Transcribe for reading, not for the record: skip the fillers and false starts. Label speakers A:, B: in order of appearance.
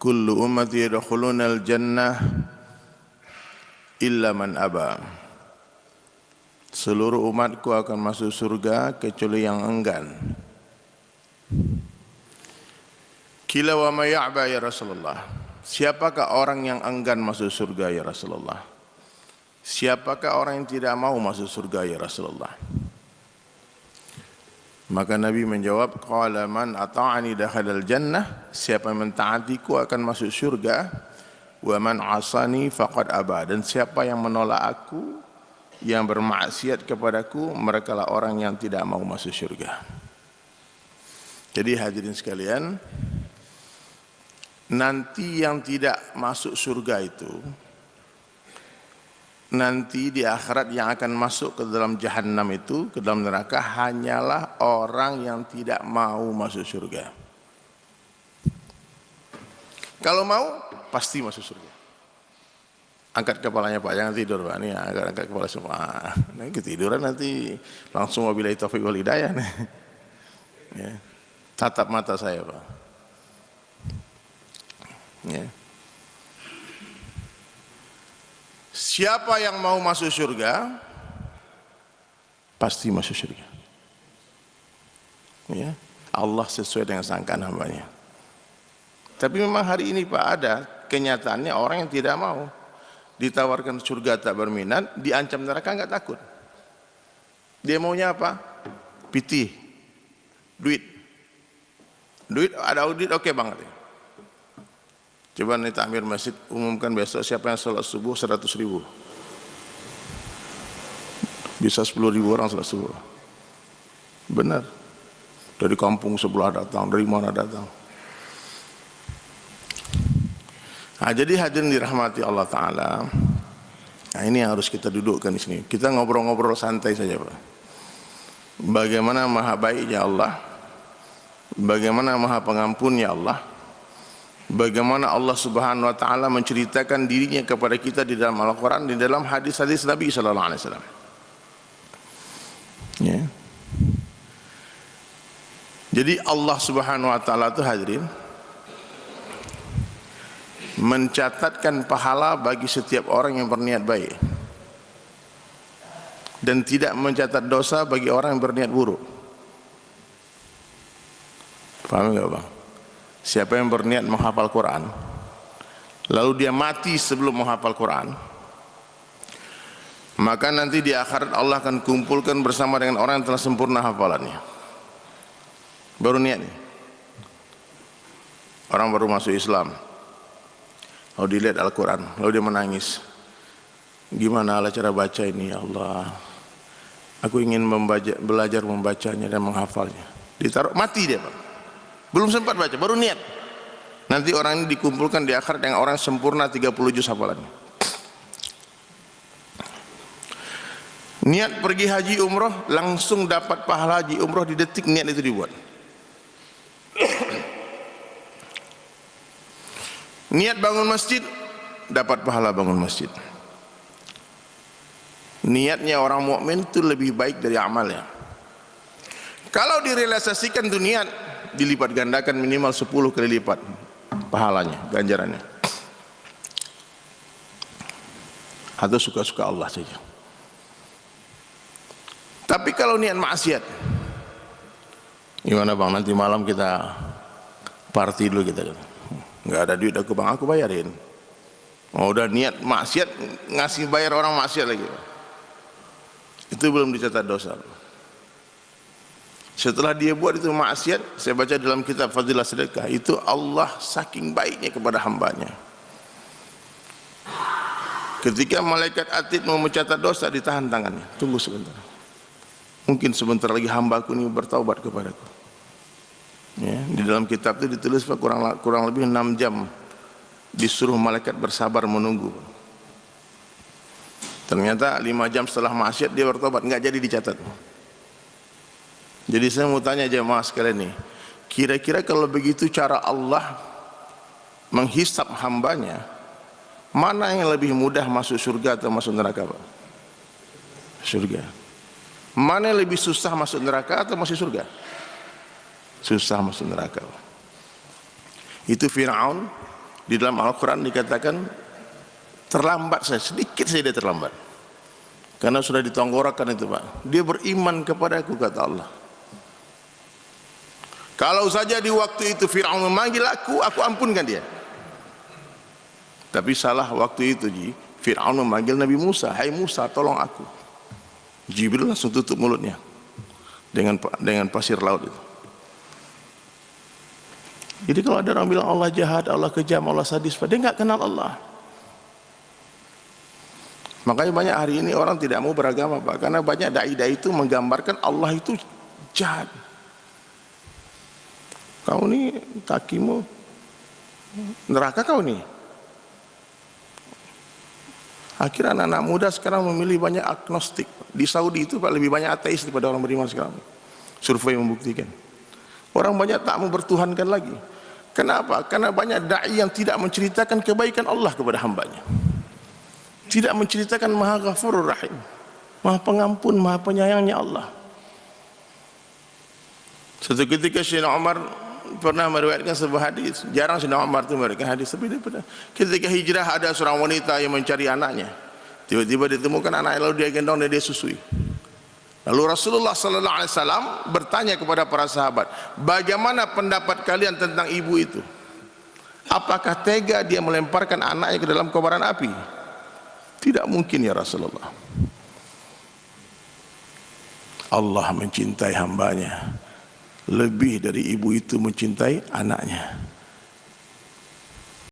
A: kullu ummati yadkhuluna al-jannah illa man aba. Seluruh umatku akan masuk surga kecuali yang enggan. Qila wa ma ya'ba ya Rasulullah. Siapakah orang yang enggan masuk surga ya Rasulullah? Siapakah orang yang tidak mau masuk surga ya Rasulullah? Maka Nabi menjawab, qala man ata'ani dakhalal jannah, siapa yang mentaatiku akan masuk surga, wa man asani faqad aba, dan siapa yang menolak aku, yang bermaksiat kepadaku, merekalah orang yang tidak mau masuk surga. Jadi hadirin sekalian, nanti yang tidak masuk surga itu, nanti di akhirat yang akan masuk ke dalam jahannam itu, ke dalam neraka, hanyalah orang yang tidak mau masuk surga. Kalau mau, pasti masuk surga. Angkat kepalanya Pak, jangan tidur Pak. Ini angkat kepala semua. Nah, ketiduran nanti langsung wabillahi taufiq wal hidayah. Ya. Tatap mata saya Pak. Ya. Siapa yang mau masuk surga, pasti masuk surga. Ya. Allah sesuai dengan sangkaan hambanya. Tapi memang hari ini Pak, ada kenyataannya orang yang tidak mau. Ditawarkan surga tak berminat, diancam neraka enggak takut. Dia maunya apa? Pitih, duit, ada duit oke banget ya. Coba nih takmir masjid umumkan besok siapa yang sholat subuh 100.000, bisa 10.000 orang sholat subuh. Benar, dari kampung sebelah datang, dari mana datang. Nah, jadi hadirin dirahmati Allah Ta'ala, nah ini yang harus kita dudukkan di sini. Kita ngobrol-ngobrol santai saja Pak. Bagaimana maha baiknya Allah, bagaimana maha pengampunnya Allah, bagaimana Allah Subhanahu Wa Ta'ala menceritakan dirinya kepada kita di dalam Al-Quran, di dalam hadis-hadis Nabi Sallallahu Alaihi Wasallam. Ya. Jadi Allah Subhanahu Wa Ta'ala itu hadirin mencatatkan pahala bagi setiap orang yang berniat baik dan tidak mencatat dosa bagi orang yang berniat buruk. Paham enggak Bang? Siapa yang berniat menghafal Quran lalu dia mati sebelum menghafal Quran, maka nanti di akhirat Allah akan kumpulkan bersama dengan orang yang telah sempurna hafalannya. Baru niat nih, orang baru masuk Islam, lalu dilihat Al-Quran, lalu dia menangis. Gimana lah cara baca ini ya Allah, aku ingin belajar membacanya dan menghafalnya. Ditaruh, mati dia Pak, belum sempat baca, baru niat. Nanti orang ini dikumpulkan di akhirat dengan orang sempurna 30 juz hafalannya. Niat pergi haji umroh, langsung dapat pahala haji umroh di detik niat itu dibuat. Niat bangun masjid, dapat pahala bangun masjid. Niatnya orang mukmin itu lebih baik dari amalnya. Kalau direalisasikan itu niat, dilipat gandakan minimal 10 kali lipat pahalanya, ganjarannya. Atau suka-suka Allah saja. Tapi kalau niat maksiat, gimana Bang, nanti malam kita party dulu kita. Nggak ada duit aku Bang, aku bayarin. Oh, udah niat maksiat, ngasih bayar orang maksiat lagi. Itu belum dicatat dosa. Setelah dia buat itu maksiat, saya baca dalam kitab Fadilah Sedekah, itu Allah saking baiknya kepada hambanya. Ketika malaikat atid mau mencatat dosa, ditahan tangannya. Tunggu sebentar. Mungkin sebentar lagi hambaku ini bertaubat kepadaku. Ya, di dalam kitab itu ditulis kurang lebih 6 jam disuruh malaikat bersabar menunggu. Ternyata 5 jam setelah maksiat dia bertobat, nggak jadi dicatat. Jadi saya mau tanya jemaah sekalian nih, kira-kira kalau begitu cara Allah menghisap hambanya, mana yang lebih mudah masuk surga atau masuk neraka Pak? Surga. Mana yang lebih susah masuk neraka atau masuk surga? Susah masuk neraka. Itu Fir'aun Di dalam Al-Quran dikatakan terlambat saya, sedikit saja dia terlambat. Karena sudah ditonggorakan itu Pak. Dia beriman kepada aku, kata Allah. Kalau saja di waktu itu Fir'aun memanggil aku ampunkan dia. Tapi salah waktu itu Fir'aun memanggil Nabi Musa, hai Musa tolong aku. Jibril langsung tutup mulutnya dengan pasir laut itu. Jadi kalau ada orang bilang Allah jahat, Allah kejam, Allah sadis, dia nggak kenal Allah. Makanya banyak hari ini orang tidak mau beragama Pak, karena banyak dai-dai itu menggambarkan Allah itu jahat. Kau ni kakimu neraka kau ni. Akhirnya anak-anak muda sekarang memilih banyak agnostik. Di Saudi itu Pak lebih banyak ateis daripada orang beriman sekarang. Survei membuktikan. Orang banyak tak mau bertuhankan lagi. Kenapa? Karena banyak dai yang tidak menceritakan kebaikan Allah kepada hambanya. Tidak menceritakan Maha Ghafurur Rahim, Maha Pengampun, Maha Penyayangnya Allah. Satu ketika Sayyidina Umar pernah meriwayatkan sebuah hadis. Jarang Sayyidina Umar itu meriwayatkan hadis, tapi ketika hijrah ada seorang wanita yang mencari anaknya. Tiba-tiba ditemukan anaknya, lalu dia gendong dan dia susui. Lalu Rasulullah sallallahu alaihi wasallam bertanya kepada para sahabat, bagaimana pendapat kalian tentang ibu itu? Apakah tega dia melemparkan anaknya ke dalam kobaran api? Tidak mungkin ya Rasulullah. Allah mencintai hambanya lebih dari ibu itu mencintai anaknya.